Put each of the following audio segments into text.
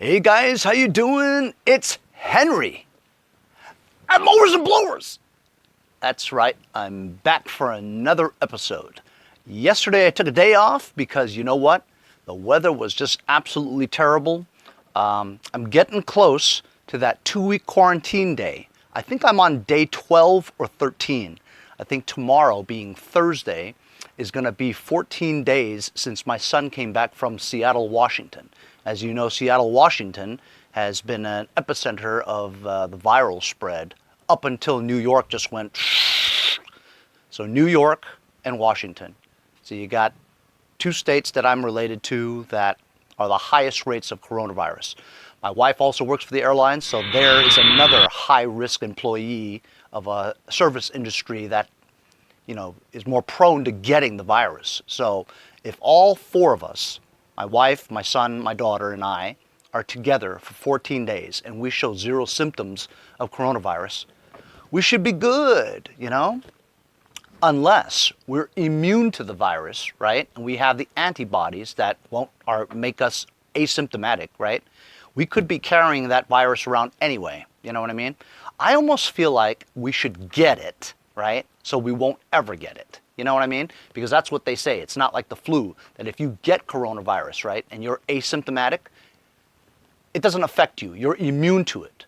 Hey guys, how you doing? It's Henry at Mowers and Blowers. That's right, I'm back for another episode. Yesterday I took a day off because you know what? The weather was just absolutely terrible. I'm getting close to that 2-week quarantine day. I think I'm on day 12 or 13. I think tomorrow, being Thursday, is going to be 14 days since my son came back from Seattle, Washington. As you know, Seattle, Washington has been an epicenter of the viral spread up until New York just went. So New York and Washington. So you got two states that I'm related to that are the highest rates of coronavirus. My wife also works for the airlines, so there is another high-risk employee of a service industry that, you know, is more prone to getting the virus. So if all four of us, my wife, my son, my daughter, and I, are together for 14 days and we show zero symptoms of coronavirus, we should be good, you know? Unless we're immune to the virus, right? And we have the antibodies that won't make us asymptomatic, right? We could be carrying that virus around anyway, you know what I mean? I almost feel like we should get it, right? So we won't ever get it. You know what I mean? Because that's what they say. It's not like the flu, that if you get coronavirus, right, and you're asymptomatic, it doesn't affect you. You're immune to it.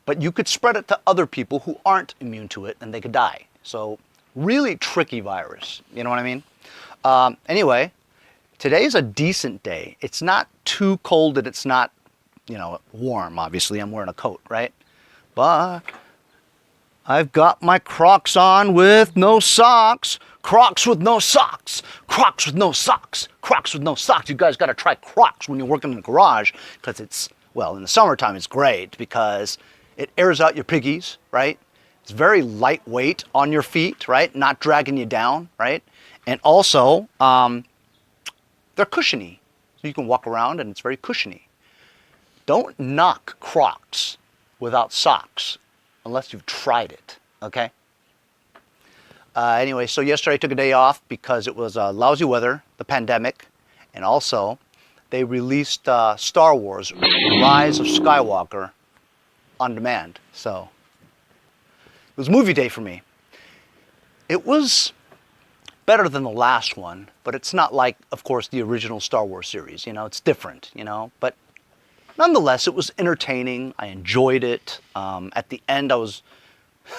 But you could spread it to other people who aren't immune to it and they could die. So really tricky virus. You know what I mean? Anyway, today's a decent day. It's not too cold and it's not, you know, warm. Obviously, I'm wearing a coat, right? But I've got my Crocs on with no socks. Crocs with no socks. Crocs with no socks. Crocs with no socks. You guys got to try Crocs when you're working in the garage because it's, well, in the summertime it's great because it airs out your piggies, right? It's very lightweight on your feet, right? Not dragging you down, right? And also, they're cushiony. So you can walk around and it's very cushiony. Don't knock Crocs without socks unless you've tried it, okay? Anyway, so yesterday I took a day off because it was lousy weather, the pandemic, and also they released Star Wars, Rise of Skywalker on demand. So it was movie day for me. It was better than the last one, but it's not like, of course, the original Star Wars series, you know, it's different, you know, but nonetheless, it was entertaining. I enjoyed it. At the end, I was,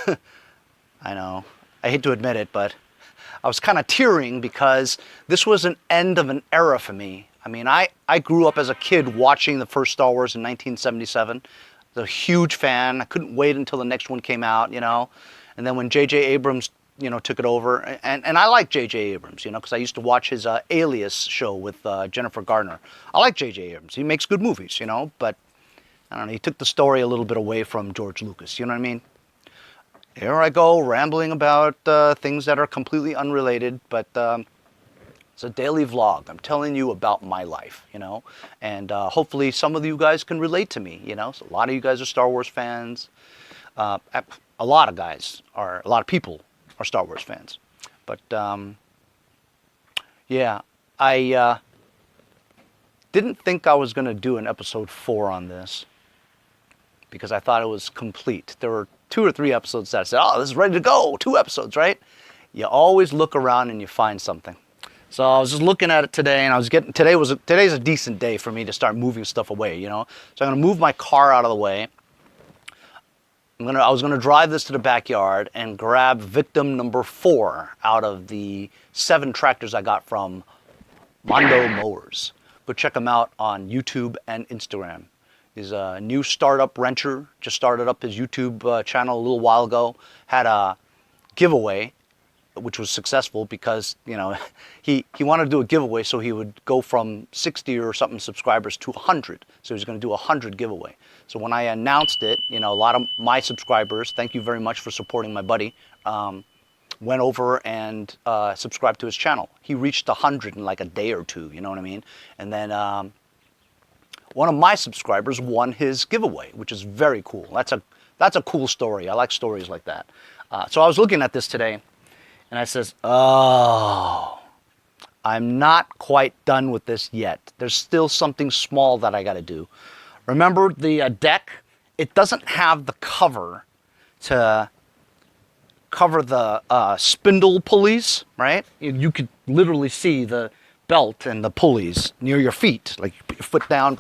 I know, I hate to admit it, but I was kind of tearing because this was an end of an era for me. I mean, I grew up as a kid watching the first Star Wars in 1977. I was a huge fan. I couldn't wait until the next one came out, you know. And then when J.J. Abrams, you know, took it over, and I like J.J. Abrams, you know, because I used to watch his Alias show with Jennifer Garner. I like J.J. Abrams. He makes good movies, you know, but I don't know, he took the story a little bit away from George Lucas, you know what I mean? Here I go, rambling about things that are completely unrelated, but it's a daily vlog. I'm telling you about my life, you know, and hopefully some of you guys can relate to me, you know. So a lot of you guys are Star Wars fans. A lot of people are Star Wars fans. But yeah, I didn't think I was going to do an episode 4 on this because I thought it was complete. There were 2 or 3 episodes that I said, oh, this is ready to go, 2 episodes, right? You always look around and you find something. So I was just looking at it today and I was getting, today's a decent day for me to start moving stuff away, you know? So I'm going to move my car out of the way. I was gonna drive this to the backyard and grab victim number 4 out of the 7 tractors I got from Mondo Mowers. Go check him out on YouTube and Instagram. He's a new startup rancher, just started up his YouTube channel a little while ago. Had a giveaway, which was successful because, you know, he wanted to do a giveaway so he would go from 60 or something subscribers to 100. So he was going to do a 100 giveaway. So when I announced it, you know, a lot of my subscribers, thank you very much for supporting my buddy, went over and subscribed to his channel. He reached 100 in like a day or 2, you know what I mean? And then one of my subscribers won his giveaway, which is very cool. That's a cool story. I like stories like that. So I was looking at this today, and I says, oh, I'm not quite done with this yet. There's still something small that I got to do. Remember the deck? It doesn't have the cover to cover the spindle pulleys, right? You could literally see the belt and the pulleys near your feet, like you put your foot down.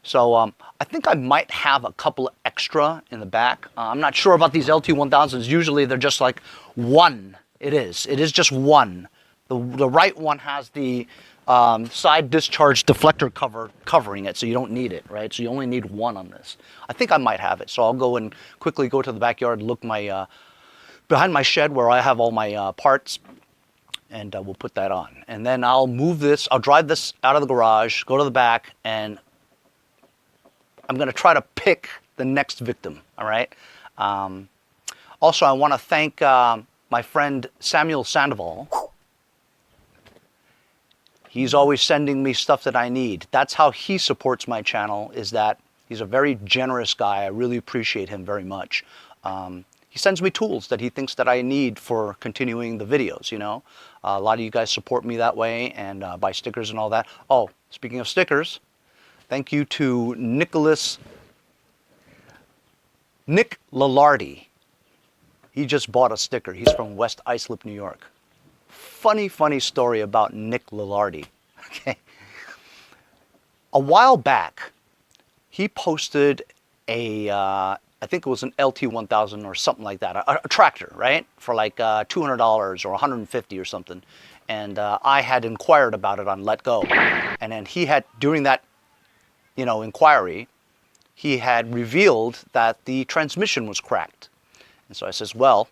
So I think I might have a couple extra in the back. I'm not sure about these LT1000s. Usually they're just like one. It is just one. The right one has the side discharge deflector cover covering it, so you don't need it, right? So you only need one on this. I think I might have it, so I'll go and quickly go to the backyard, look behind my shed where I have all my parts, and we'll put that on. And then I'll move this, I'll drive this out of the garage, go to the back, and I'm going to try to pick the next victim, all right? Also, I want to thank my friend Samuel Sandoval. He's always sending me stuff that I need. That's how he supports my channel, is that he's a very generous guy. I really appreciate him very much. He sends me tools that he thinks that I need for continuing the videos, you know. A lot of you guys support me that way and buy stickers and all that. Oh, speaking of stickers, thank you to Nick Lillardi. He just bought a sticker. He's from West Islip, New York. Funny story about Nick Lillardi. Okay. A while back, he posted I think it was an LT1000 or something like that, a tractor, right? For like $200 or $150 or something. And I had inquired about it on Let Go. And then he had, during that, you know, inquiry, he had revealed that the transmission was cracked. And so I says, well,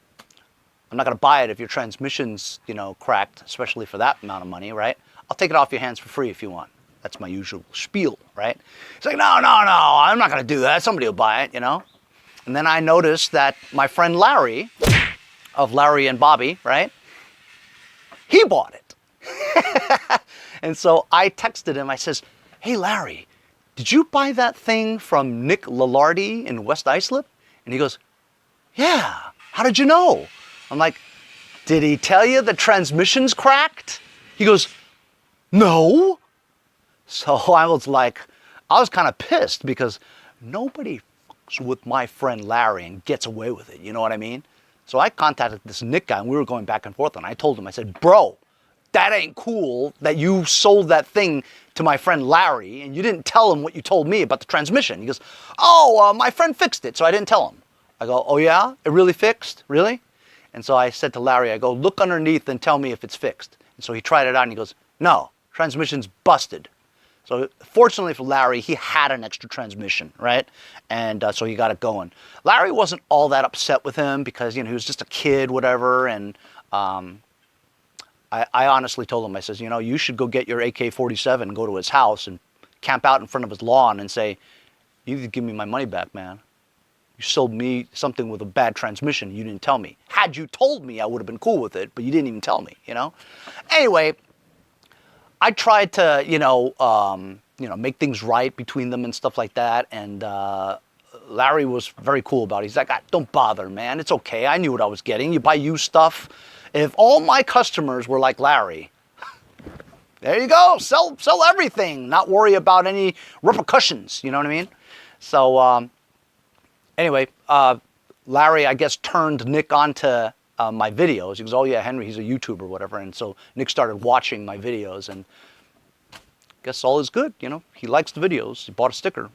I'm not going to buy it if your transmission's, you know, cracked, especially for that amount of money, right? I'll take it off your hands for free if you want. That's my usual spiel, right? He's like, no, I'm not going to do that. Somebody will buy it, you know? And then I noticed that my friend Larry, of Larry and Bobby, right? He bought it. And so I texted him. I says, hey, Larry, did you buy that thing from Nick Lillardi in West Islip? And he goes, yeah. How did you know? I'm like, did he tell you the transmission's cracked? He goes, no. So I was kind of pissed because nobody fucks with my friend Larry and gets away with it. You know what I mean? So I contacted this Nick guy and we were going back and forth, and I told him, I said, bro, that ain't cool that you sold that thing to my friend Larry and you didn't tell him what you told me about the transmission. He goes, oh, my friend fixed it, so I didn't tell him. I go, oh yeah? It really fixed? Really? And so I said to Larry, I go, look underneath and tell me if it's fixed. And so he tried it out and he goes, no, transmission's busted. So fortunately for Larry, he had an extra transmission, right? And so he got it going. Larry wasn't all that upset with him because, you know, he was just a kid, whatever. And I honestly told him, I says, you know, you should go get your AK-47 and go to his house and camp out in front of his lawn and say, you need to give me my money back, man. You sold me something with a bad transmission. You didn't tell me. Had you told me, I would have been cool with it, but you didn't even tell me, you know? Anyway, I tried to, make things right between them and stuff like that. And Larry was very cool about it. He's like, don't bother, man. It's okay. I knew what I was getting. You buy used stuff. If all my customers were like Larry, there you go. Sell everything. Not worry about any repercussions. You know what I mean? So, anyway, Larry, I guess, turned Nick onto my videos. He goes, oh yeah, Henry, he's a YouTuber or whatever. And so Nick started watching my videos, and I guess all is good, you know. He likes the videos. He bought a sticker.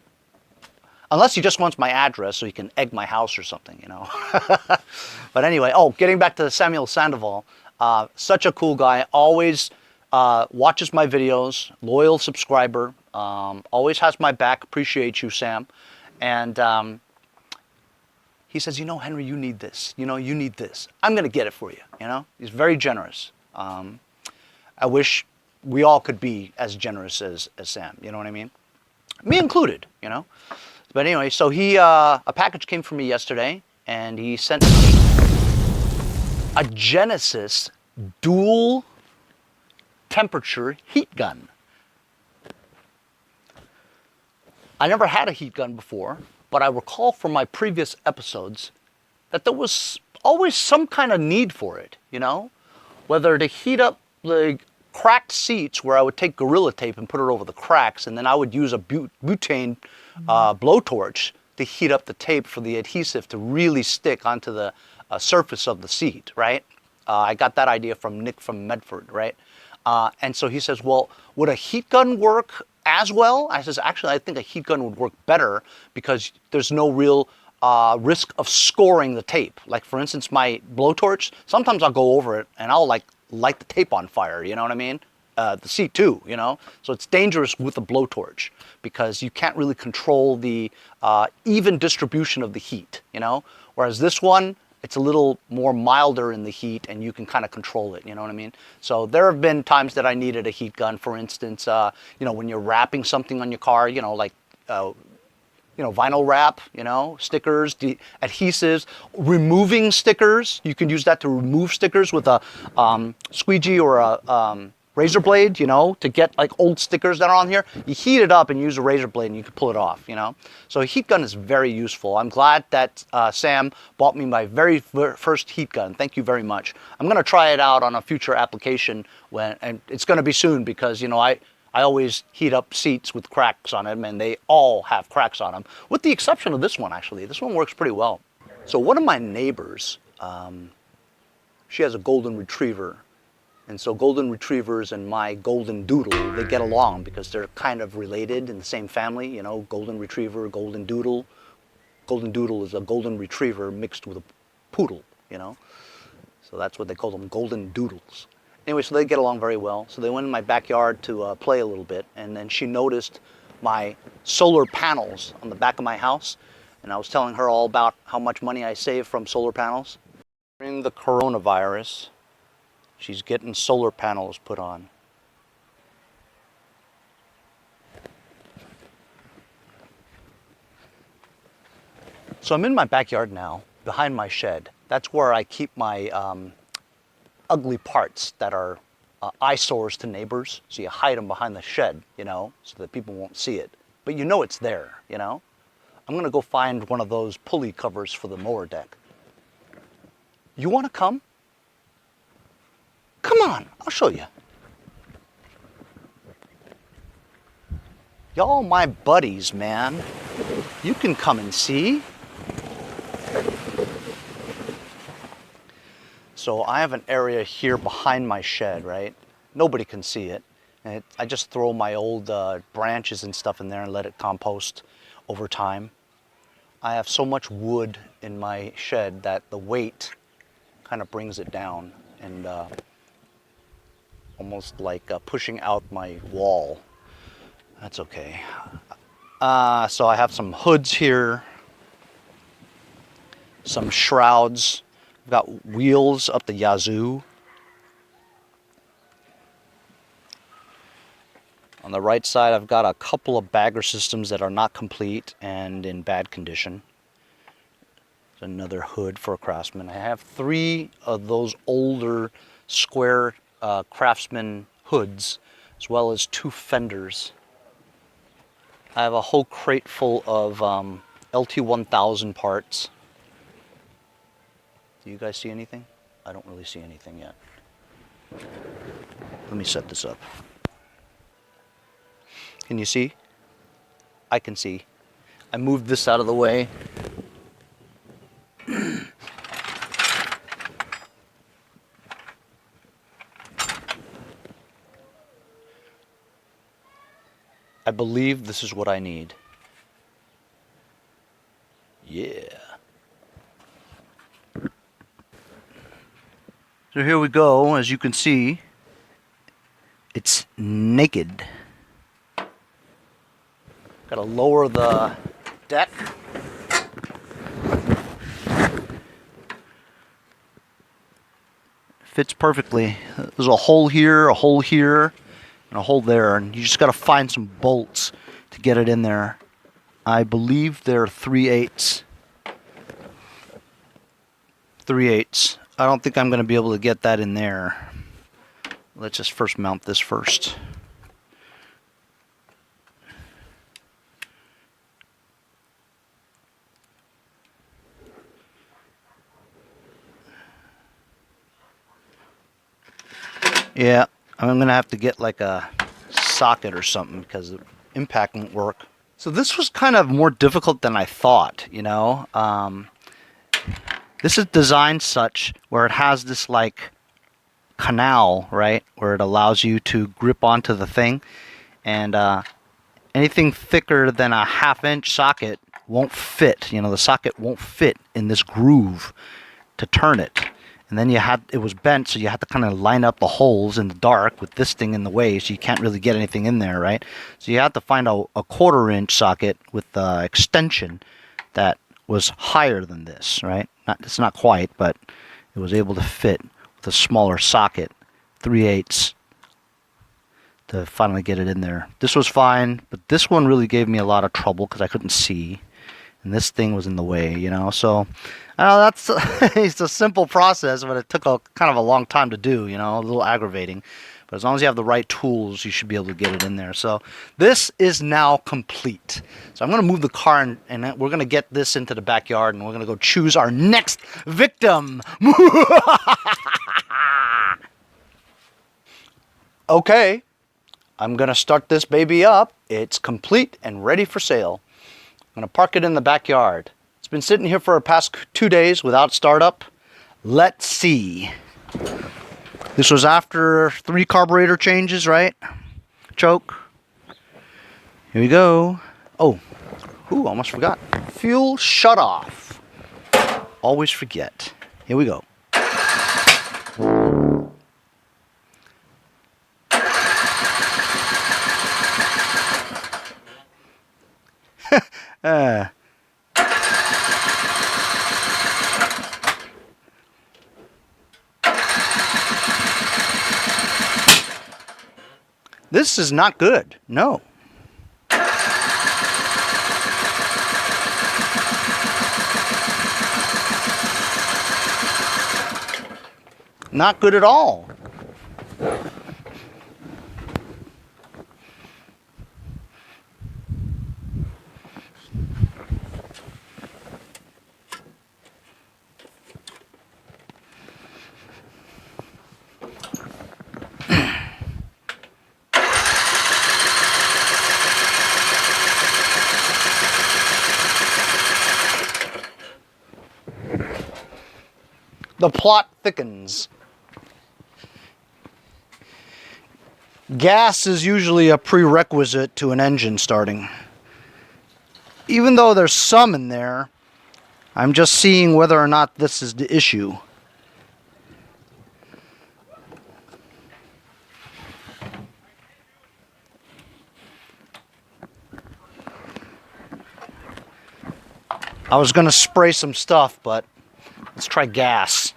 Unless he just wants my address so he can egg my house or something, you know. But anyway, getting back to Samuel Sandoval, such a cool guy. Always watches my videos, loyal subscriber, always has my back. Appreciate you, Sam. And he says, you know, Henry, you need this. You know, you need this. I'm going to get it for you, you know. He's very generous. I wish we all could be as generous as Sam, you know what I mean? Me included, you know. But anyway, so a package came for me yesterday, and he sent me a Genesis dual temperature heat gun. I never had a heat gun before, but I recall from my previous episodes that there was always some kind of need for it, you know? Whether to heat up the cracked seats where I would take Gorilla Tape and put it over the cracks, and then I would use a butane blowtorch to heat up the tape for the adhesive to really stick onto the surface of the seat, right? I got that idea from Nick from Medford, right? And so he says, well, would a heat gun work as well? I says, actually, I think a heat gun would work better because there's no real risk of scoring the tape. Like, for instance, my blowtorch, sometimes I'll go over it and I'll like light the tape on fire, you know what I mean? The seat too, you know? So it's dangerous with a blowtorch because you can't really control the even distribution of the heat, you know? Whereas this one, it's a little more milder in the heat and you can kind of control it, you know what I mean? So there have been times that I needed a heat gun, for instance, you know, when you're wrapping something on your car, you know, like, you know, vinyl wrap, you know, stickers, adhesives, removing stickers. You can use that to remove stickers with a squeegee or a razor blade, you know, to get like old stickers that are on here. You heat it up and use a razor blade and you can pull it off, you know. So a heat gun is very useful. I'm glad that Sam bought me my very first heat gun. Thank you very much. I'm going to try it out on a future application and it's going to be soon because, you know, I always heat up seats with cracks on them, and they all have cracks on them, with the exception of this one, actually. This one works pretty well. So one of my neighbors, she has a golden retriever, and so golden retrievers and my golden doodle, they get along because they're kind of related in the same family, you know, golden retriever, golden doodle. Golden doodle is a golden retriever mixed with a poodle, you know. So that's what they call them, golden doodles. Anyway, so they get along very well. So they went in my backyard to play a little bit, and then she noticed my solar panels on the back of my house, and I was telling her all about how much money I save from solar panels. During the coronavirus, she's getting solar panels put on. So I'm in my backyard now, behind my shed. That's where I keep my ugly parts that are eyesores to neighbors. So you hide them behind the shed, you know, so that people won't see it. But you know it's there, you know. I'm gonna go find one of those pulley covers for the mower deck. You wanna come? Come on, I'll show you. Y'all my buddies, man. You can come and see. So I have an area here behind my shed, right? Nobody can see it. And I just throw my old branches and stuff in there and let it compost over time. I have so much wood in my shed that the weight kind of brings it down and almost like pushing out my wall. That's okay. So I have some hoods here, some shrouds. I've got wheels up the yazoo. On the right side, I've got a couple of bagger systems that are not complete and in bad condition. There's another hood for a Craftsman. I have 3 of those older square Craftsman hoods, as well as 2 fenders. I have a whole crate full of LT1000 parts. Do you guys see anything? I don't really see anything yet. Let me set this up. Can you see? I can see. I moved this out of the way. I believe this is what I need. Yeah. So here we go. As you can see, it's naked. Got to lower the deck. Fits perfectly. There's a hole here, and a hole there, and you just got to find some bolts to get it in there. I believe they're 3/8. 3/8. I don't think I'm going to be able to get that in there. Let's just first mount this first. Yeah, I'm gonna have to get like a socket or something because the impact won't work. So this was kind of more difficult than I thought, you know. This is designed such where it has this like canal, right, where it allows you to grip onto the thing, and anything thicker than a 1/2 inch socket won't fit. You know, the socket won't fit in this groove to turn it. And then it was bent, so you had to kind of line up the holes in the dark with this thing in the way, so you can't really get anything in there, right? So you had to find a 1/4 inch socket with extension that was higher than this, right? It's not quite, but it was able to fit with a smaller socket, 3/8, to finally get it in there. This was fine, but this one really gave me a lot of trouble because I couldn't see, and this thing was in the way, you know. So I know that's it's a simple process, but it took kind of a long time to do, you know, a little aggravating. But as long as you have the right tools, you should be able to get it in there. So this is now complete. So I'm going to move the car, and we're going to get this into the backyard, and we're going to go choose our next victim. Okay, I'm going to start this baby up. It's complete and ready for sale. I'm going to park it in the backyard. It's been sitting here for the past 2 days without startup. Let's see. This was after 3 carburetor changes, right? Choke. Here we go. Oh, almost forgot. Fuel shut off. Always forget. Here we go. This is not good. No. Not good at all. The plot thickens. Gas is usually a prerequisite to an engine starting. Even though there's some in there, I'm just seeing whether or not this is the issue. I was going to spray some stuff, but let's try gas.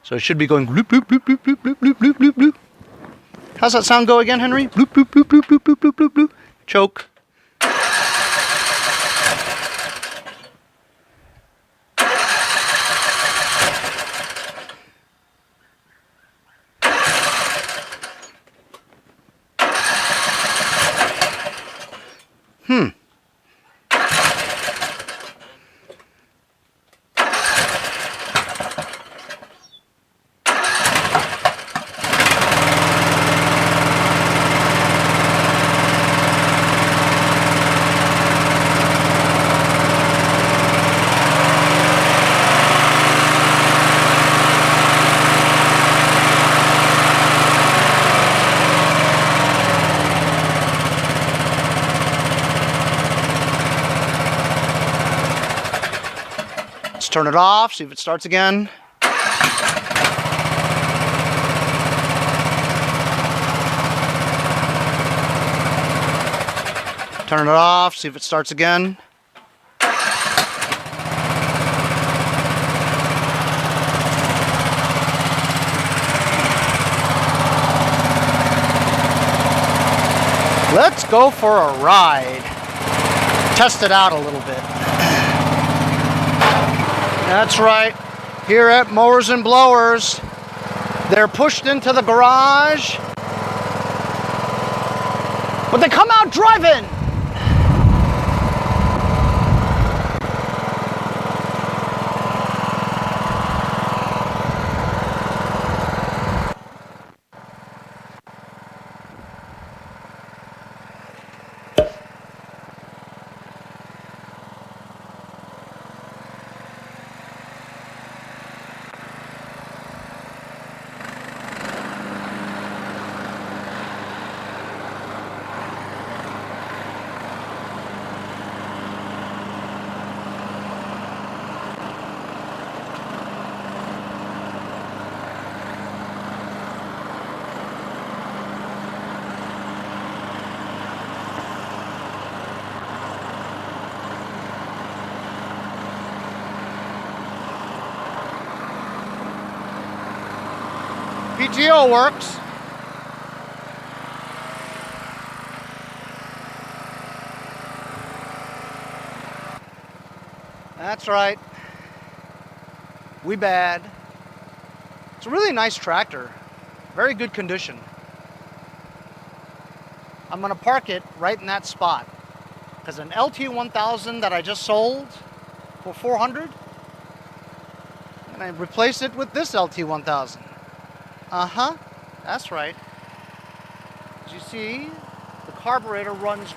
So it should be going bloop, bloop, bloop, bloop, bloop, bloop, bloop, bloop, bloop, bloop. How's that sound go again, Henry? Bloop, bloop, bloop, bloop, bloop, bloop, bloop, bloop, bloop. Choke. Turn it off, see if it starts again. Turn it off, see if it starts again. Let's go for a ride. Test it out a little bit. That's right. Here at Mowers and Blowers, they're pushed into the garage, but they come out driving. PTO works. That's right. We bad. It's a really nice tractor. Very good condition. I'm gonna park it right in that spot because an LT1000 that I just sold for $400, and I replace it with this LT1000. Uh-huh, that's right. As you see, the carburetor works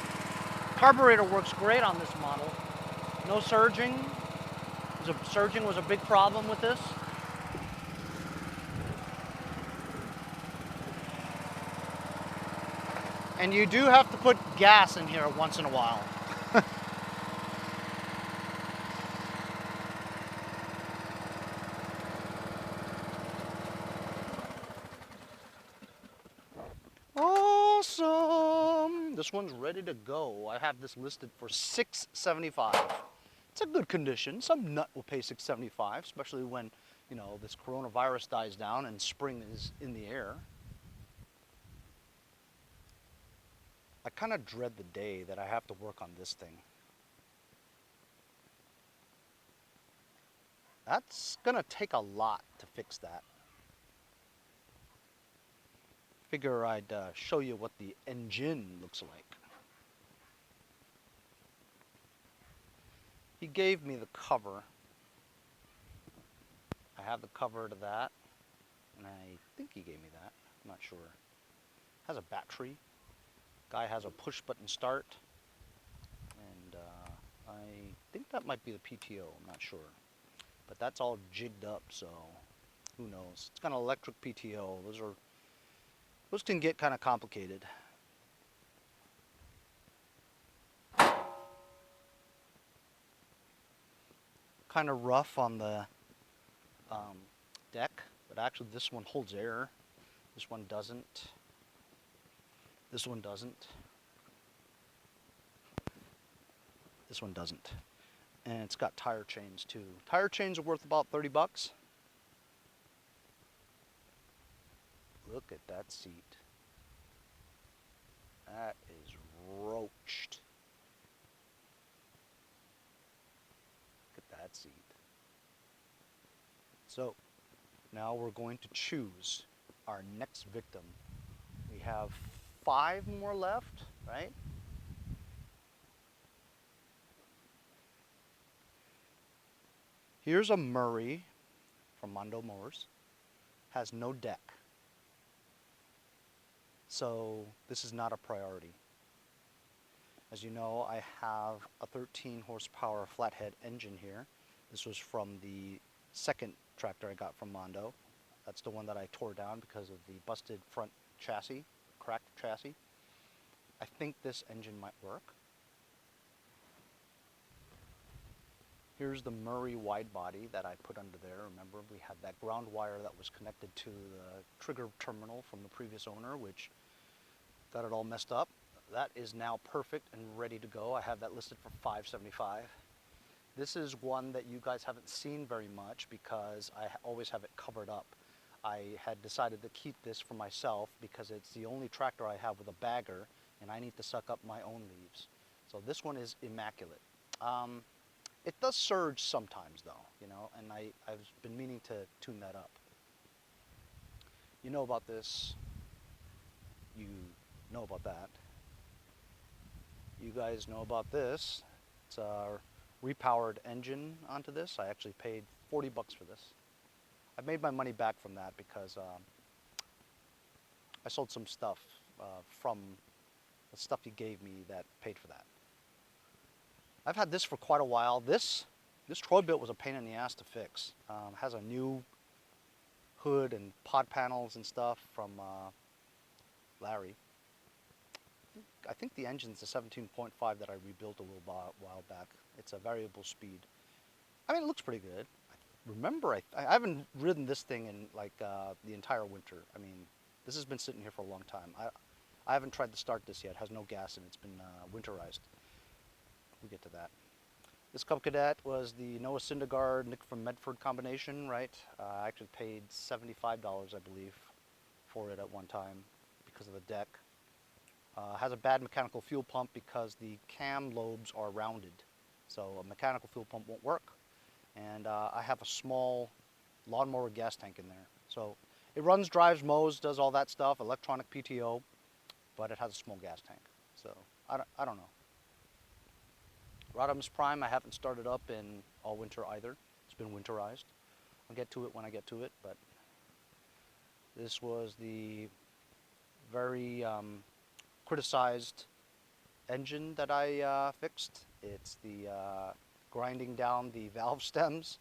great on this model. No surging. Surging was a big problem with this. And you do have to put gas in here once in a while. Awesome! This one's ready to go. I have this listed for $675. It's a good condition. Some nut will pay $675, especially when, you know, this coronavirus dies down and spring is in the air. I kind of dread the day that I have to work on this thing. That's gonna take a lot to fix that. Figure I'd show you what the engine looks like. He gave me the cover. I have the cover to that, and I think he gave me that. I'm not sure. Has a battery. Guy has a push button start, and I think that might be the PTO. I'm not sure, but that's all jigged up, so who knows? It's got an electric PTO. Those can get kind of complicated. Kind of rough on the deck, but actually this one holds air. This one doesn't. This one doesn't. This one doesn't. And it's got tire chains too. Tire chains are worth about 30 bucks. Look at that seat. That is roached. Look at that seat. So now we're going to choose our next victim. We have 5 more left, right? Here's a Murray from Mowers. Has no deck. So this is not a priority. As you know, I have a 13 horsepower flathead engine here. This was from the second tractor I got from Mondo. That's the one that I tore down because of the busted front chassis, cracked chassis. I think this engine might work. Here's the Murray wide body that I put under there. Remember, we had that ground wire that was connected to the trigger terminal from the previous owner, which got it all messed up. That is now perfect and ready to go. I have that listed for $575. This is one that you guys haven't seen very much because I always have it covered up. I had decided to keep this for myself because it's the only tractor I have with a bagger and I need to suck up my own leaves. So this one is immaculate. It does surge sometimes though, you know, and I've been meaning to tune that up. You know about this. You know about that. You guys know about this. It's a repowered engine onto this. I actually paid 40 bucks for this. I made my money back from that because I sold some stuff from the stuff he gave me that paid for that. I've had this for quite a while. This Bilt was a pain in the ass to fix. Has a new hood and pod panels and stuff from Larry. I think the engine's a 17.5 that I rebuilt a little while back. It's a variable speed. I mean, it looks pretty good. Remember, I haven't ridden this thing in like the entire winter. I mean, this has been sitting here for a long time. I haven't tried to start this yet. It has no gas and it's been winterized. We'll get to that. This Cub Cadet was the Noah Syndergaard, Nick from Medford combination, right? I actually paid $75, I believe. for it at one time because of the deck. Has a bad mechanical fuel pump because the cam lobes are rounded. So a mechanical fuel pump won't work. And I have a small lawnmower gas tank in there. So it runs, drives, mows, does all that stuff, electronic PTO, but it has a small gas tank. So I don't know. Rodimus Prime I haven't started up in all winter either. It's been winterized. I'll get to it when I get to it, but this was the very criticized engine that I fixed. It's the grinding down the valve stems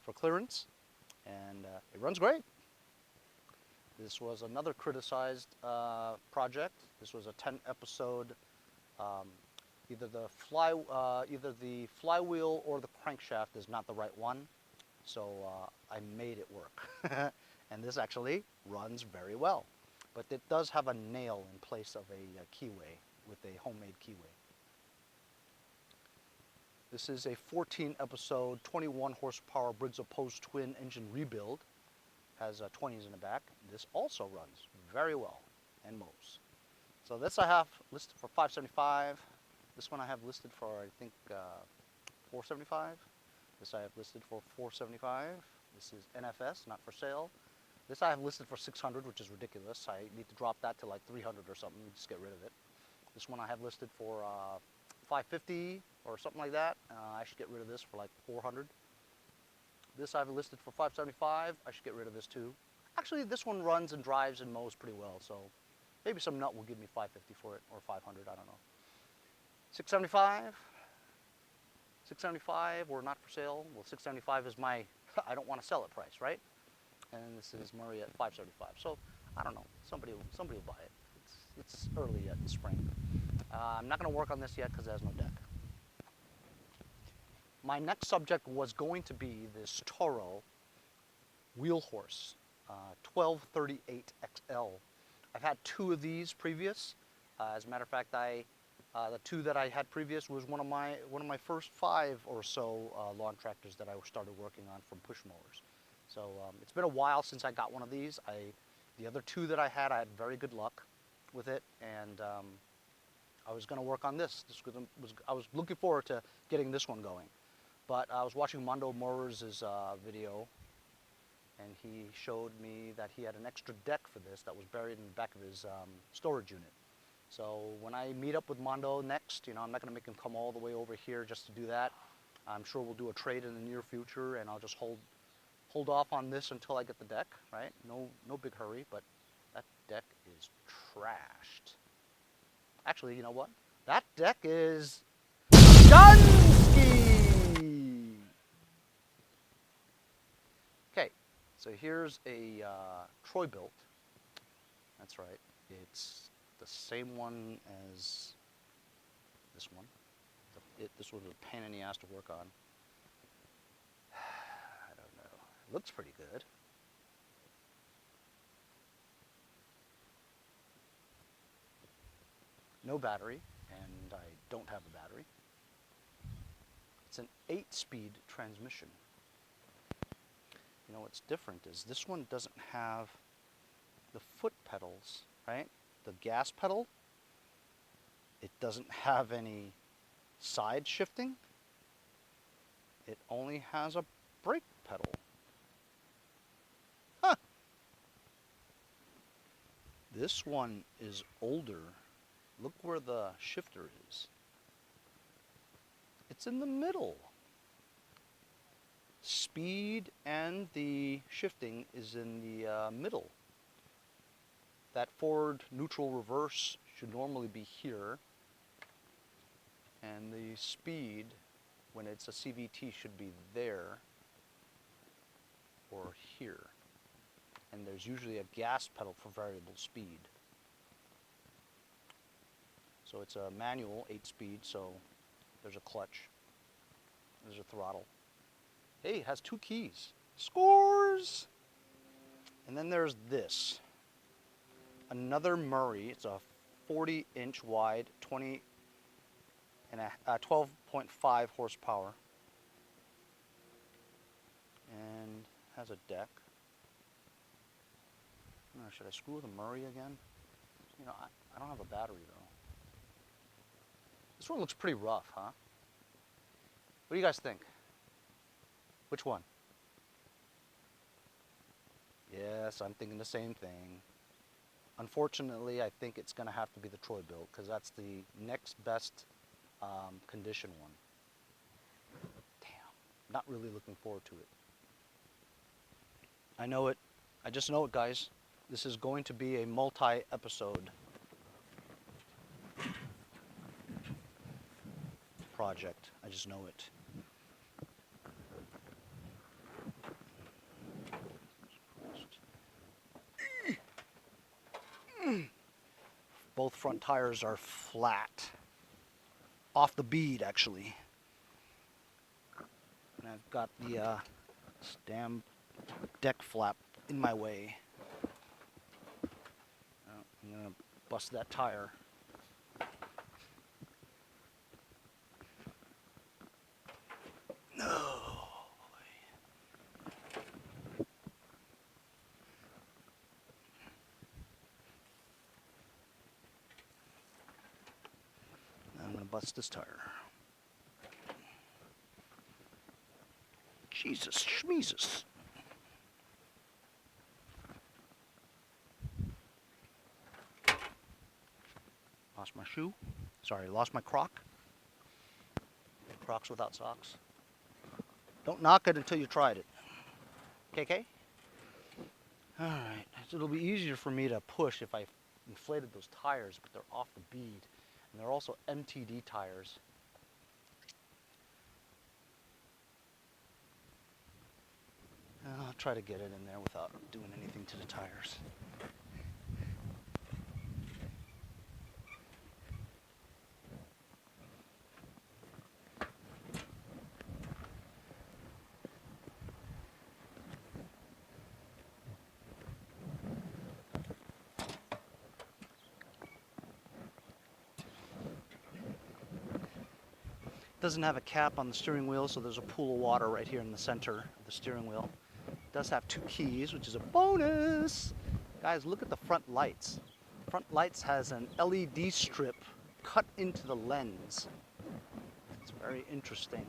for clearance, and it runs great. This was another criticized project. This was a 10-episode. Either the flywheel or the crankshaft is not the right one, so I made it work. And this actually runs very well, but it does have a nail in place of a keyway with a homemade keyway. This is a 14-episode, 21 horsepower Briggs & Post twin engine rebuild. Has 20s in the back. This also runs very well and mows. So this I have listed for $575. This one I have listed for, I think, $475. This I have listed for $475. This is NFS, not for sale. This I have listed for $600, which is ridiculous. I need to drop that to like $300 or something, just get rid of it. This one I have listed for $550 or something like that. I should get rid of this for like $400. This I have listed for $575. I should get rid of this too. Actually, this one runs and drives and mows pretty well, so maybe some nut will give me $550 for it, or $500, I don't know. $675. $675 or not for sale. Well, $675 is my I don't want to sell it price, right? And this is Murray at $575. So I don't know. Somebody will buy it. It's early yet in spring. I'm not going to work on this yet because it has no deck. My next subject was going to be this Toro wheel horse, 1238 XL. I've had two of these previous. As a matter of fact, the two that I had previous was one of my first 5 or so lawn tractors that I started working on from push mowers. So it's been a while since I got one of these. The other two that I had very good luck with it, and I was going to work on this. I was looking forward to getting this one going. But I was watching Mondo Mowers' video, and he showed me that he had an extra deck for this that was buried in the back of his storage unit. So when I meet up with Mondo next, I'm not going to make him come all the way over here just to do that. I'm sure we'll do a trade in the near future, and I'll just hold off on this until I get the deck, right? No big hurry, but that deck is trashed. Actually, you know what? That deck is GUNK! Okay, so here's a Troy Bilt. That's right. It's the same one as this one. This was a pain in the ass to work on. I don't know. It looks pretty good. No battery, and I don't have a battery. It's an 8-speed transmission. You know what's different is this one doesn't have the foot pedals, right? The gas pedal, it doesn't have any side shifting. It only has a brake pedal. Huh. This one is older. Look where the shifter is. It's in the middle. Speed and the shifting is in the middle. That forward, neutral, reverse should normally be here. And the speed, when it's a CVT, should be there or here. And there's usually a gas pedal for variable speed. So it's a manual 8-speed, so there's a clutch, there's a throttle. Hey, it has 2 keys. Scores! And then there's this. Another Murray. It's a 40-inch wide, 12.5 horsepower. And has a deck. Should I screw the Murray again? You know, I don't have a battery though. This one looks pretty rough, huh? What do you guys think? Which one? Yes, I'm thinking the same thing. Unfortunately, I think it's going to have to be the Troy Bilt because that's the next best condition one. Damn, not really looking forward to it. I know it. I just know it, guys. This is going to be a multi-episode project. I just know it. Both front tires are flat. Off the bead, actually. And I've got the damn deck flap in my way. I'm going to bust that tire. No. I'm going to bust this tire. Jesus schmeezus. Lost my shoe. Sorry, lost my Croc. Crocs without socks. Don't knock it until you tried it. KK? Alright, so it'll be easier for me to push if I inflated those tires, but they're off the bead. And they're also MTD tires. I'll try to get it in there without doing anything to the tires. Doesn't have a cap on the steering wheel, so there's a pool of water right here in the center of the steering wheel. It does have 2 keys, which is a bonus. Guys, look at the front lights. Front lights has an LED strip cut into the lens. It's very interesting.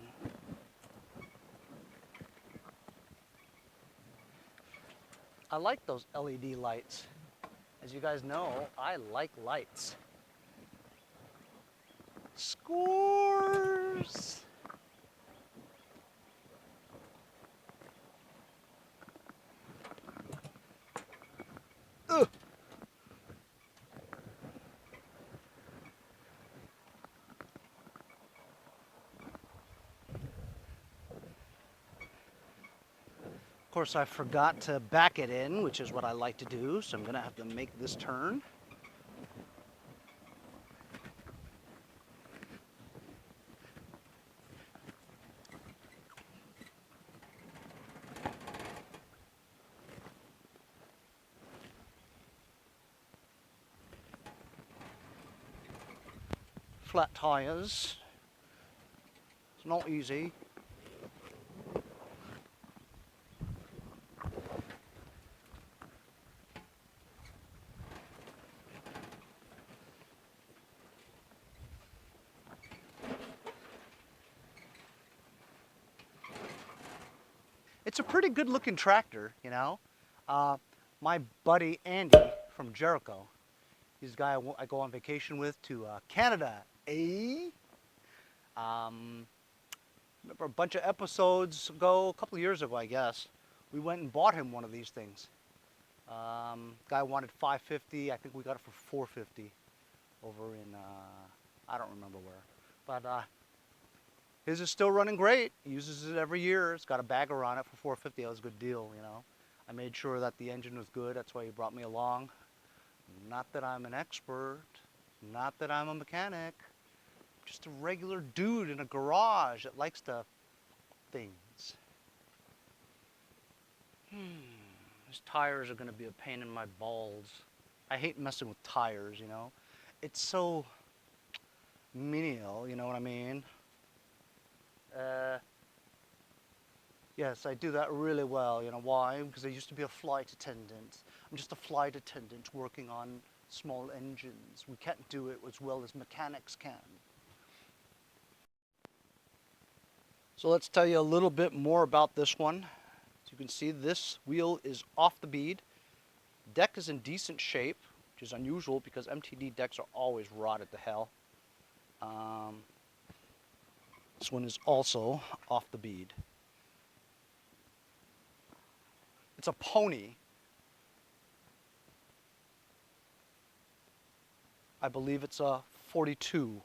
I like those LED lights. As you guys know, I like lights. Scores! Ugh. Of course, I forgot to back it in, which is what I like to do, so I'm going to have to make this turn. Flat tires. It's not easy. It's a pretty good looking tractor, you know. My buddy Andy from Jericho, he's the guy I go on vacation with to Canada, eh? Remember a bunch of episodes ago, a couple of years ago, I guess, we went and bought him one of these things. Guy wanted $550. I think we got it for $450 over in, I don't remember where. But his is still running great. He uses it every year. It's got a bagger on it for $450. That was a good deal, you know. I made sure that the engine was good. That's why he brought me along. Not that I'm an expert. Not that I'm a mechanic. Just a regular dude in a garage that likes to things. These tires are going to be a pain in my balls. I hate messing with tires, you know. It's so menial, you know what I mean? Yes, I do that really well. You know why? Because I used to be a flight attendant. I'm just a flight attendant working on small engines. We can't do it as well as mechanics can. So let's tell you a little bit more about this one. As you can see, this wheel is off the bead. Deck is in decent shape, which is unusual because MTD decks are always rotted to hell. This one is also off the bead. It's a pony. I believe it's a 42.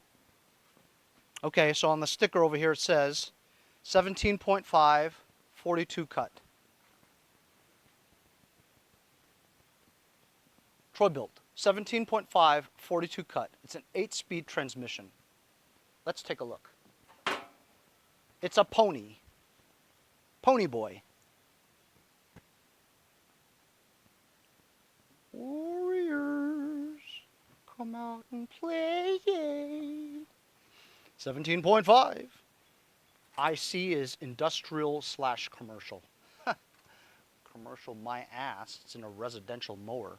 Okay, so on the sticker over here it says 17.5, 42 cut. Troy Bilt, 17.5, 42 cut. It's an 8-speed transmission. Let's take a look. It's a pony. Pony boy. Warriors, come out and play. 17.5. IC is industrial / commercial. Commercial my ass. It's in a residential mower.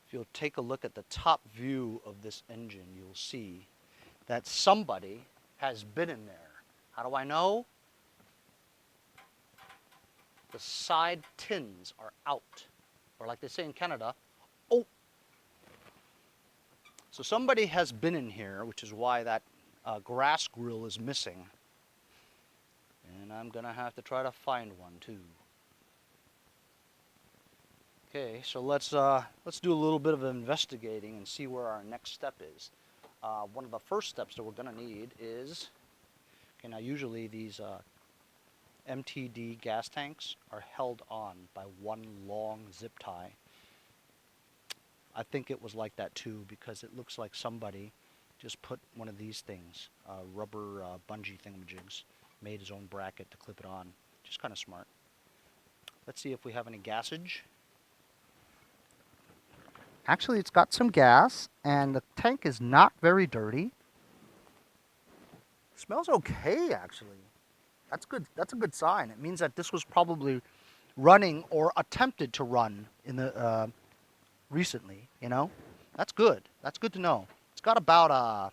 If you'll take a look at the top view of this engine, you'll see that somebody has been in there. How do I know? The side tins are out, or like they say in Canada, oh. So somebody has been in here, which is why that grass grill is missing. And I'm gonna have to try to find one too. Okay, so let's do a little bit of investigating and see where our next step is. One of the first steps that we're gonna need is, okay, now usually these MTD gas tanks are held on by one long zip tie. I think it was like that too because it looks like somebody just put one of these things, rubber bungee thingamajigs, made his own bracket to clip it on. Just kind of smart. Let's see if we have any gasage. Actually, it's got some gas, and the tank is not very dirty. Smells okay, actually. That's good. That's a good sign. It means that this was probably running or attempted to run in the recently. You know, that's good. That's good to know. It's got about a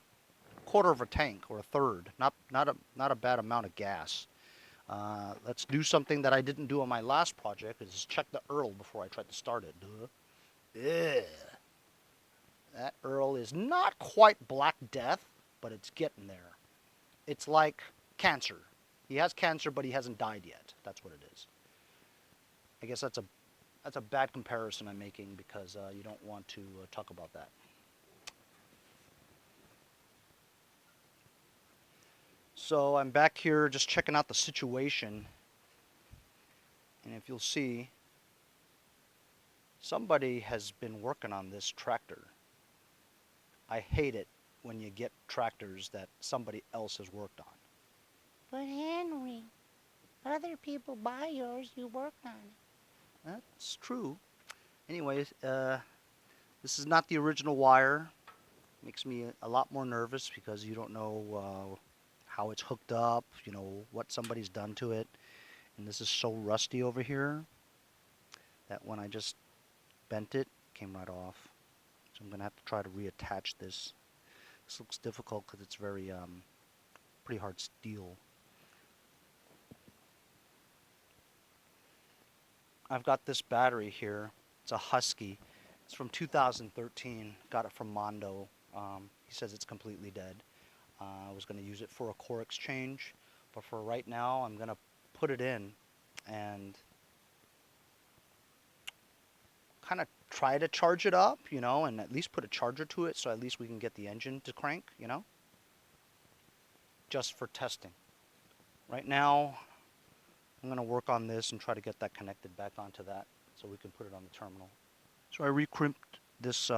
quarter of a tank or a third. Not a bad amount of gas. Let's do something that I didn't do on my last project. Is check the Earl before I tried to start it. Ugh. That Earl is not quite Black Death, but it's getting there. It's like cancer. He has cancer, but he hasn't died yet. That's what it is. I guess that's a bad comparison I'm making because you don't want to talk about that. So I'm back here just checking out the situation. And if you'll see, somebody has been working on this tractor. I hate it when you get tractors that somebody else has worked on. But Henry, other people buy yours, you work on it. That's true. Anyways, this is not the original wire. Makes me a lot more nervous because you don't know how it's hooked up, you know, what somebody's done to it. And this is so rusty over here that when I just bent it, it came right off. So I'm going to have to try to reattach this. This looks difficult because it's very pretty hard steel. I've got this battery here. It's a Husky. It's from 2013. Got it from Mondo. He says it's completely dead. I was going to use it for a core exchange, but for right now, I'm going to put it in and kind of try to charge it up, you know, and at least put a charger to it so at least we can get the engine to crank, you know, just for testing. Right now, I'm going to work on this and try to get that connected back onto that so we can put it on the terminal. So I re-crimped this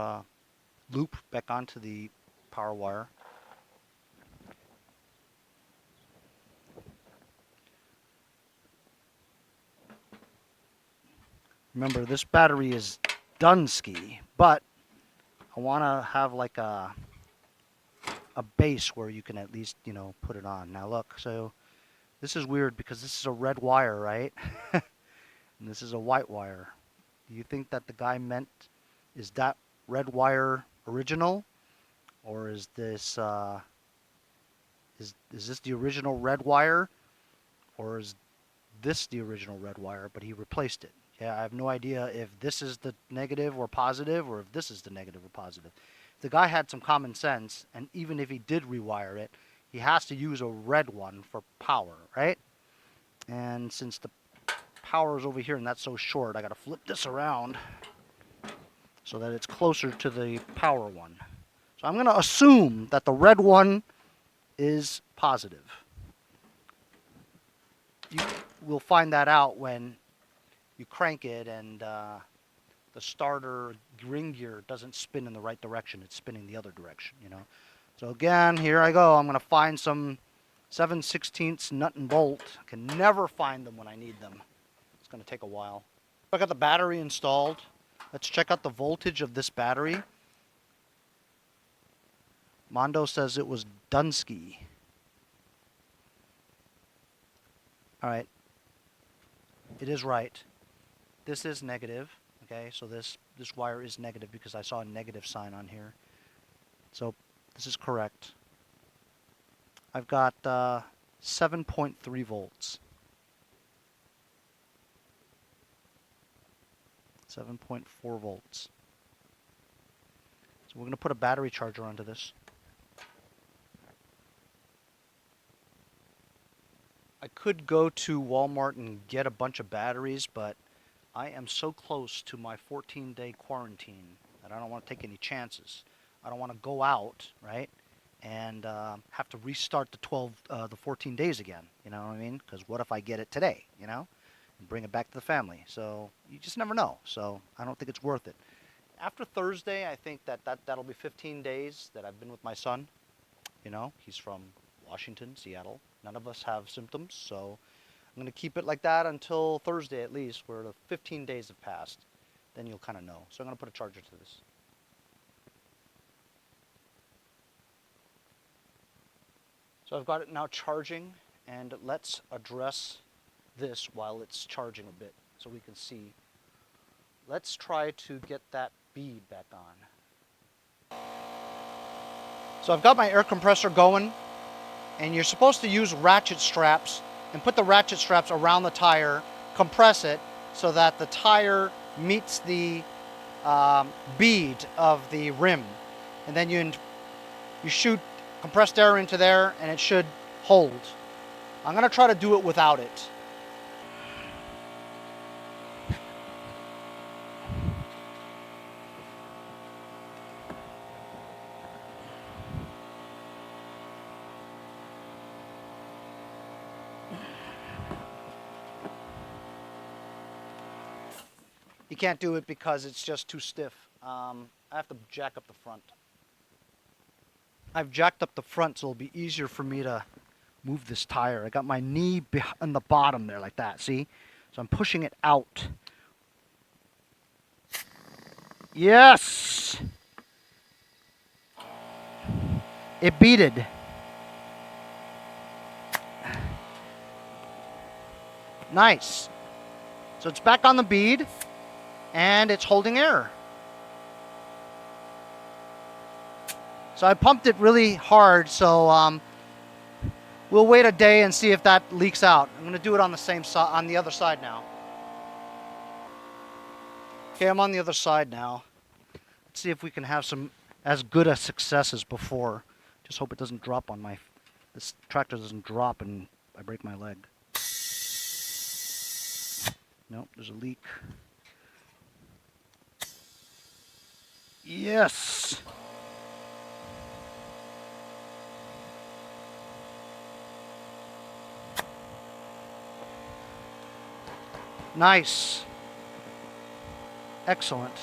loop back onto the power wire. Remember, this battery is Dunsky, but I want to have like a a base where you can at least, you know, put it on. Now look, so this is weird because this is a red wire, right? And this is a white wire. Do you think that the guy meant, is that red wire original? Or is this, is this the original red wire? Or is this the original red wire, but he replaced it? Yeah, I have no idea if this is the negative or positive, or if this is the negative or positive. The guy had some common sense, and even if he did rewire it, he has to use a red one for power, right? And since the power is over here and that's so short, I gotta flip this around so that it's closer to the power one. So I'm gonna assume that the red one is positive. You will find that out when you crank it and the starter ring gear doesn't spin in the right direction. It's spinning the other direction, you know. So again, here I go. I'm going to find some 7/16 nut and bolt. I can never find them when I need them. It's going to take a while. I got the battery installed. Let's check out the voltage of this battery. Mondo says it was Dunsky. All right. It is right. This is negative. Okay, so this wire is negative because I saw a negative sign on here. So this is correct. I've got 7.3 volts. 7.4 volts. So we're going to put a battery charger onto this. I could go to Walmart and get a bunch of batteries, but I am so close to my 14-day quarantine that I don't want to take any chances. I don't want to go out, right, and have to restart the 14 days again. You know what I mean? Because what if I get it today, you know, and bring it back to the family? So you just never know. So I don't think it's worth it. After Thursday, I think that'll be 15 days that I've been with my son. You know, he's from Washington, Seattle. None of us have symptoms, so I'm going to keep it like that until Thursday at least, where the 15 days have passed. Then you'll kind of know. So I'm going to put a charger to this. So I've got it now charging, and let's address this while it's charging a bit so we can see. Let's try to get that bead back on. So I've got my air compressor going, and you're supposed to use ratchet straps and put the ratchet straps around the tire, compress it so that the tire meets the bead of the rim. And then you shoot compressed air into there and it should hold. I'm going to try to do it without it. You can't do it because it's just too stiff. I have to jack up the front. I've jacked up the front so it'll be easier for me to move this tire. I got my knee on the bottom there like that, see? So I'm pushing it out. Yes! It beaded. Nice. So it's back on the bead, and it's holding air. So I pumped it really hard, so we'll wait a day and see if that leaks out. I'm going to do it on the same side, on the other side now. Okay, I'm on the other side now. Let's see if we can have some as good a success as before. Just hope it doesn't drop on this tractor doesn't drop and I break my leg. Nope, there's a leak. Yes! Nice. Excellent.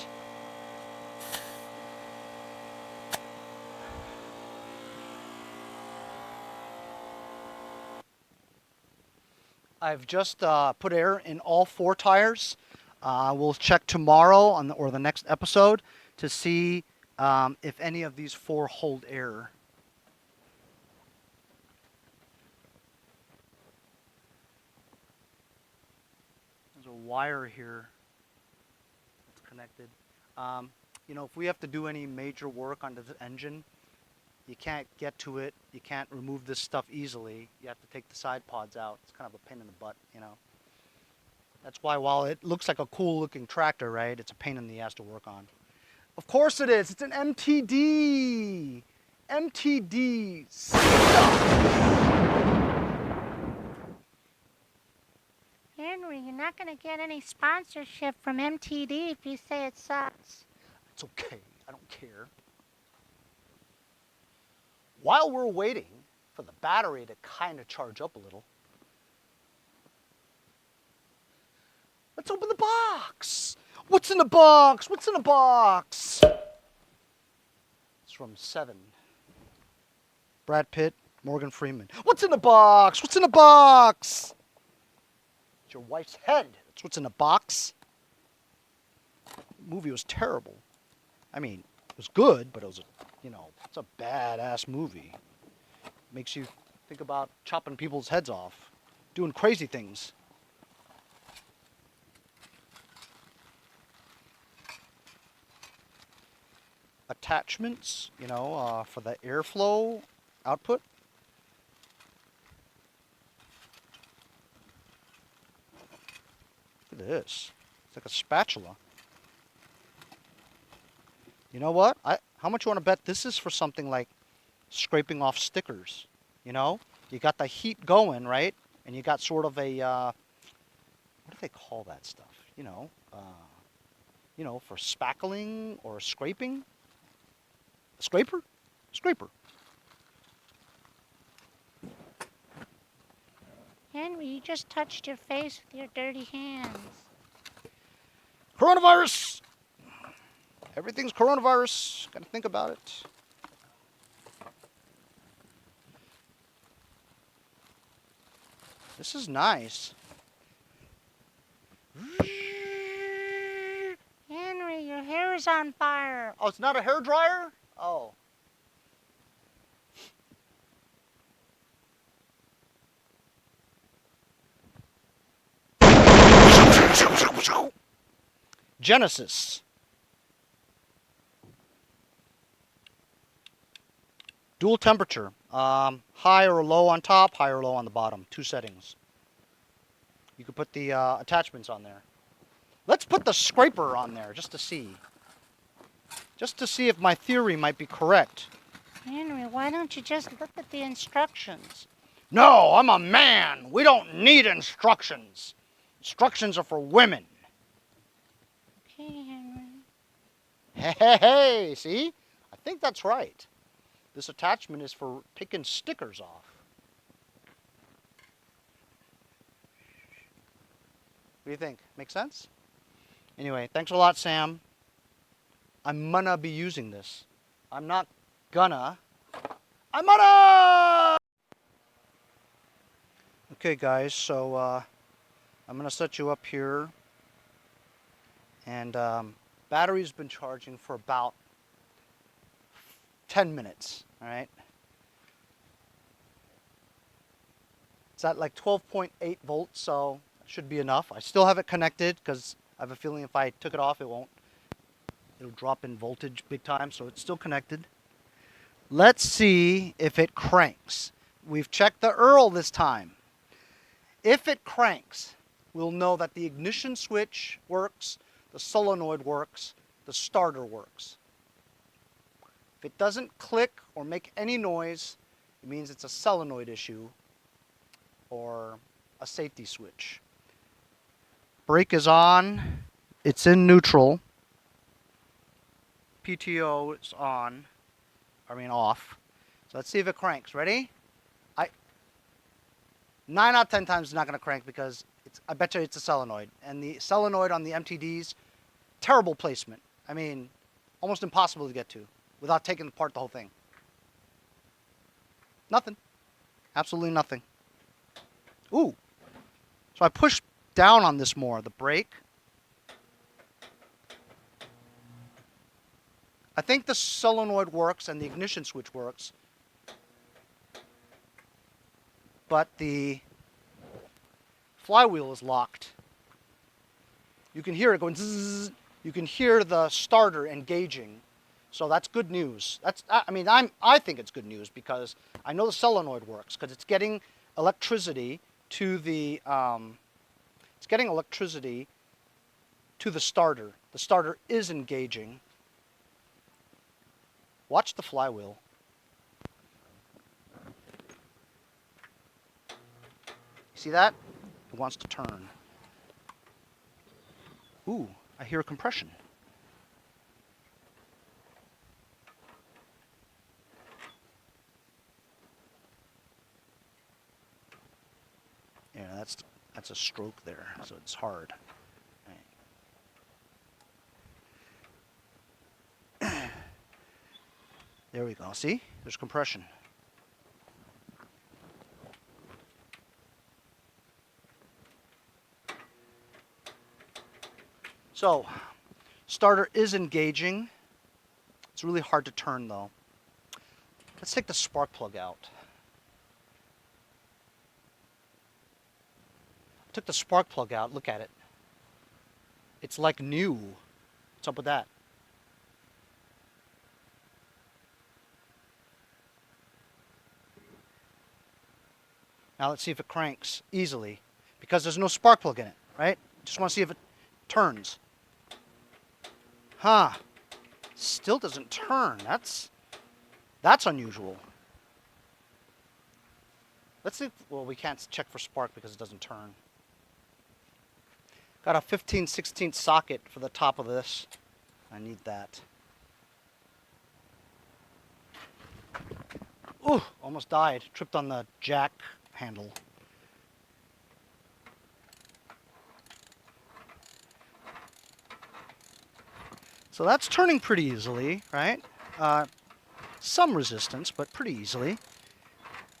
I've just put air in all 4 tires. We'll check tomorrow or the next episode to see if any of these 4 hold air. a wire here that's connected. You know, if we have to do any major work on the engine, you can't get to it. You can't remove this stuff easily. You have to take the side pods out. It's kind of a pain in the butt, you know. That's why while it looks like a cool looking tractor, right, it's a pain in the ass to work on. Of course it is. It's an MTD. MTD stuff. Henry, you're not going to get any sponsorship from MTD if you say it sucks. It's okay. I don't care. While we're waiting for the battery to kind of charge up a little, let's open the box. What's in the box? What's in the box? It's from Seven. Brad Pitt, Morgan Freeman. What's in the box? What's in the box? It's your wife's head. That's what's in the box. The movie was terrible. I mean, it was good, but it was, it's a badass movie. Makes you think about chopping people's heads off, doing crazy things. Attachments, for the airflow output. Look at this. It's like a spatula. You know what? How much you want to bet this is for something like scraping off stickers? You got the heat going, right? And you got sort of a, what do they call that stuff? For spackling or scraping? A scraper? Scraper. Henry, you just touched your face with your dirty hands. Coronavirus! Everything's coronavirus. Gotta think about it. This is nice. Henry, your hair is on fire. Oh, it's not a hair dryer? Oh. Genesis. Dual temperature. High or low on top, high or low on the bottom. 2 settings. You could put the attachments on there. Let's put the scraper on there just to see. Just to see if my theory might be correct. Henry, why don't you just look at the instructions? No, I'm a man. We don't need instructions. Instructions are for women. Okay, Henry. Hey, see? I think that's right. This attachment is for taking stickers off. What do you think? Make sense? Anyway, thanks a lot, Sam. I'm gonna be using this. I'm not gonna. I'm gonna! Okay, guys, so I'm gonna set you up here. And battery's been charging for about 10 minutes, all right? It's at like 12.8 volts, so it should be enough. I still have it connected because I have a feeling if I took it off, it'll drop in voltage big time, so it's still connected. Let's see if it cranks. We've checked the Earl this time. If it cranks, we'll know that the ignition switch works, the solenoid works, the starter works. If it doesn't click or make any noise, it means it's a solenoid issue or a safety switch. Brake is on. It's in neutral. PTO is on. Off. So let's see if it cranks. Ready? 9 out of 10 times it's not going to crank because I bet you it's a solenoid. And the solenoid on the MTDs, terrible placement. Almost impossible to get to without taking apart the whole thing. Nothing. Absolutely nothing. Ooh. So I push down on this more, the brake. I think the solenoid works and the ignition switch works. But the flywheel is locked. You can hear it going zzz. You can hear the starter engaging. So that's good news. I think it's good news because I know the solenoid works because it's getting electricity to the starter. The starter is engaging. Watch the flywheel. See that? It wants to turn. Ooh, I hear compression. Yeah, that's a stroke there, so it's hard. Right. There we go. See? There's compression. So, starter is engaging. It's really hard to turn though. Let's take the spark plug out. Took the spark plug out. Look at it. It's like new. What's up with that? Now let's see if it cranks easily because there's no spark plug in it, right? Just want to see if it turns. Huh. Still doesn't turn. That's unusual. Let's see. Well, we can't check for spark because it doesn't turn. Got a 15/16 socket for the top of this. I need that. Ooh, almost died. Tripped on the jack handle. So that's turning pretty easily, right? Some resistance, but pretty easily.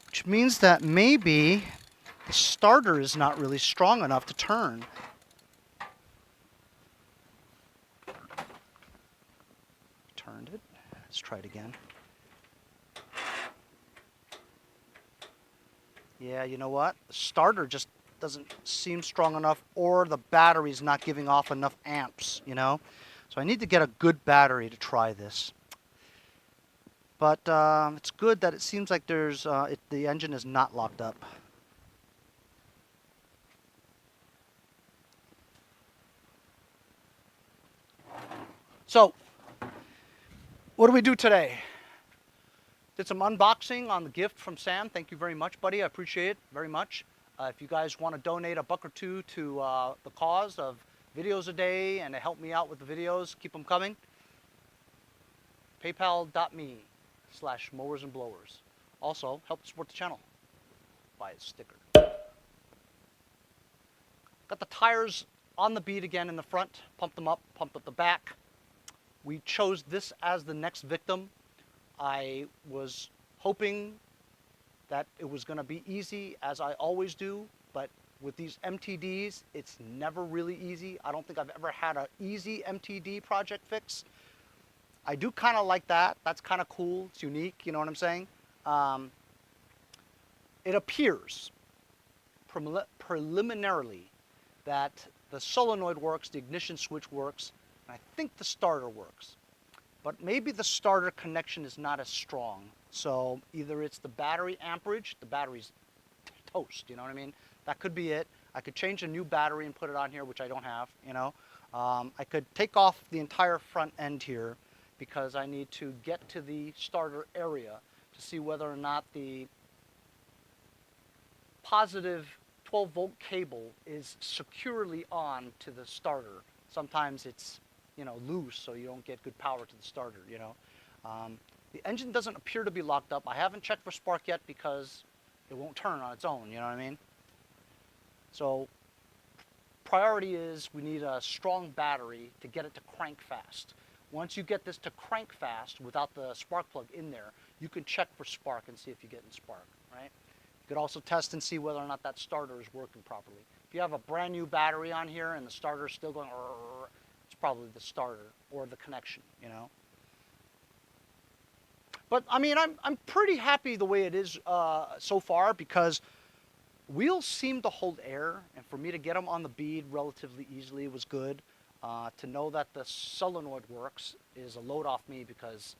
Which means that maybe the starter is not really strong enough to turn. Turned it. Let's try it again. Yeah, you know what? The starter just doesn't seem strong enough, or the battery's not giving off enough amps, you know? So I need to get a good battery to try this. But it's good that it seems like the engine is not locked up. So, what do we do today? Did some unboxing on the gift from Sam. Thank you very much, buddy. I appreciate it very much. If you guys want to donate $1 or $2 to the cause of videos a day and to help me out with the videos, keep them coming. PayPal.me/mowers and blowers. Also, help support the channel. Buy a sticker. Got the tires on the bead again in the front. Pumped them up, pumped up the back. We chose this as the next victim. I was hoping that it was going to be easy, as I always do, but with these MTDs, it's never really easy. I don't think I've ever had an easy MTD project fix. I do kind of like that. That's kind of cool. It's unique, you know what I'm saying? It appears preliminarily that the solenoid works, the ignition switch works, and I think the starter works. But maybe the starter connection is not as strong. So either it's the battery amperage, the battery's toast, you know what I mean? That could be it. I could change a new battery and put it on here, which I don't have, you know? I could take off the entire front end here because I need to get to the starter area to see whether or not the positive 12-volt cable is securely on to the starter. Sometimes it's, you know, loose, so you don't get good power to the starter, you know. The engine doesn't appear to be locked up. I haven't checked for spark yet because it won't turn on its own, you know what I mean? So priority is we need a strong battery to get it to crank fast. Once you get this to crank fast without the spark plug in there, you can check for spark and see if you get in spark, right? You could also test and see whether or not that starter is working properly. If you have a brand new battery on here and the starter is still going, it's probably the starter or the connection, you know? But I mean, I'm pretty happy the way it is so far because wheels seem to hold air, and for me to get them on the bead relatively easily was good. To know that the solenoid works is a load off me, because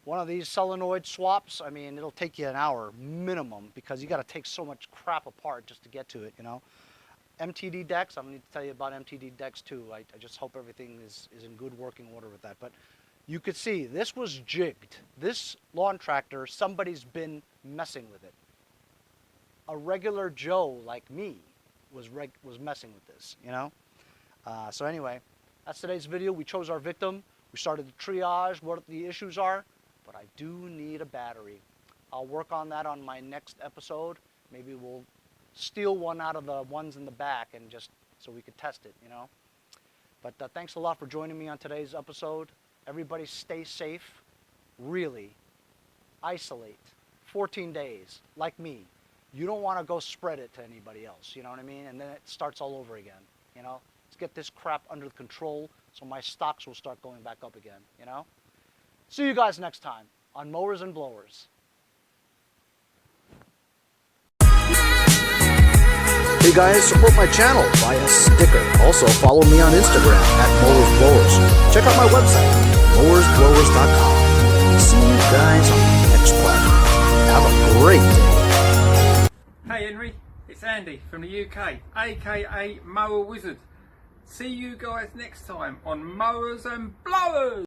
one of these solenoid swaps, I mean, it'll take you an hour minimum, because you got to take so much crap apart just to get to it, you know. MTD decks, I don't need to tell you about MTD decks too. I just hope everything is in good working order with that. But you could see this was jigged. This lawn tractor, somebody's been messing with it. A regular Joe like me was messing with this, you know. So anyway, that's today's video. We chose our victim. We started to triage what the issues are, but I do need a battery. I'll work on that on my next episode. Maybe we'll steal one out of the ones in the back, and just so we could test it, you know. But thanks a lot for joining me on today's episode. Everybody stay safe. Really, isolate. 14 days, like me. You don't want to go spread it to anybody else, you know what I mean? And then it starts all over again, you know? Let's get this crap under control so my stocks will start going back up again, you know? See you guys next time on Mowers and Blowers. Hey guys, support my channel, buy a sticker. Also follow me on Instagram @MowersBlowers. Check out my website, mowersblowers.com. See you guys on the next one. Have a great day. Hey Henry, it's Andy from the UK, aka Mower Wizard. See you guys next time on Mowers and Blowers!